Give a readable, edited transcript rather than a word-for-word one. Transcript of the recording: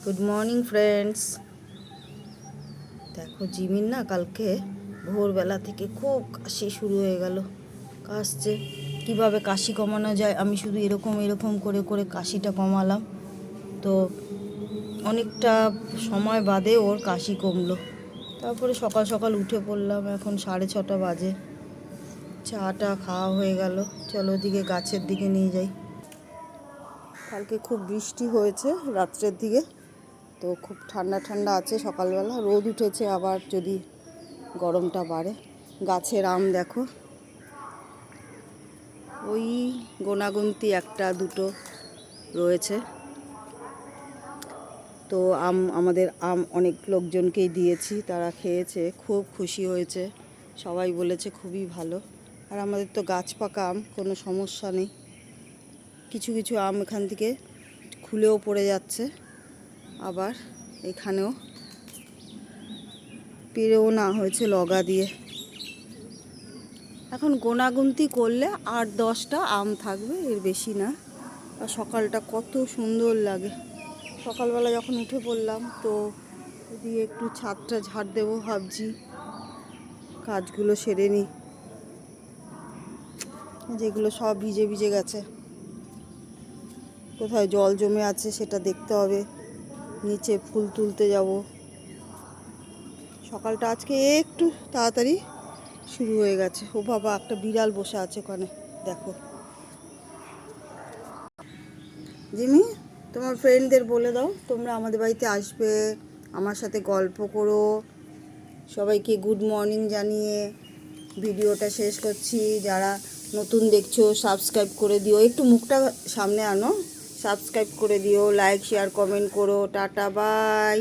Good morning friends. দেখো Jimin না কালকে ভোরবেলা থেকে খুব কাশি শুরু হয়ে গেল, কাশছে। কিভাবে কাশি কমানো যায় আমি শুধু এরকম এরকম করে করে কাশিটা কমালাম, তো অনেকটা সময় বাদে ওর কাশি কমলো। তারপরে সকাল সকাল উঠে পড়লাম, এখন 6:30 বাজে। চাটা খাওয়া হয়ে গেল, চলো ওদিকে গাছের দিকে নিয়ে যাই। কালকে খুব বৃষ্টি হয়েছে রাত্রের দিকে, তো খুব ঠান্ডা ঠান্ডা আছে। সকালবেলা রোদ উঠেছে, আবার যদি গরমটা বাড়ে। গাছের আম দেখো, ওই গোনাগুনতি একটা দুটো রয়েছে। তো আমাদের আম অনেক লোকজনকেই দিয়েছি, তারা খেয়েছে, খুব খুশি হয়েছে, সবাই বলেছে খুবই ভালো। আর আমাদের তো গাছ পাকা আম, কোনো সমস্যা নেই। কিছু কিছু আম এখান থেকে খুলেও পড়ে যাচ্ছে, আবার এখানেও পেরেও না হয়েছে লগা দিয়ে। এখন গোনাগুনতি করলে 8-10টা আম থাকবে, এর বেশি না। আর সকালটা কত সুন্দর লাগে। সকালবেলা যখন উঠে পড়লাম, তো দিয়ে একটু ছাদটা ঝাড় দেবো ভাবছি, কাজগুলো সেরে নিই, যেগুলো সব ভিজে ভিজে গেছে। কোথায় জল জমে আছে সেটা দেখতে হবে, নিচে ফুল তুলতে যাব। সকালটা আজকে একটু তাড়াতাড়ি শুরু হয়ে গেছে। ও বাবা, একটা বিড়াল বসে আছে ওখানে, দেখো। জিমি, তোমার ফ্রেন্ডদের বলে দাও তোমরা আমাদের বাড়িতে আসবে, আমার সাথে গল্প করো। সবাইকে গুড মর্নিং জানিয়ে ভিডিওটা শেষ করছি। যারা নতুন দেখছো সাবস্ক্রাইব করে দিও, একটু মুখটা সামনে আনো, সাবস্ক্রাইব করে দিও, লাইক শেয়ার কমেন্ট করো। Tata, by.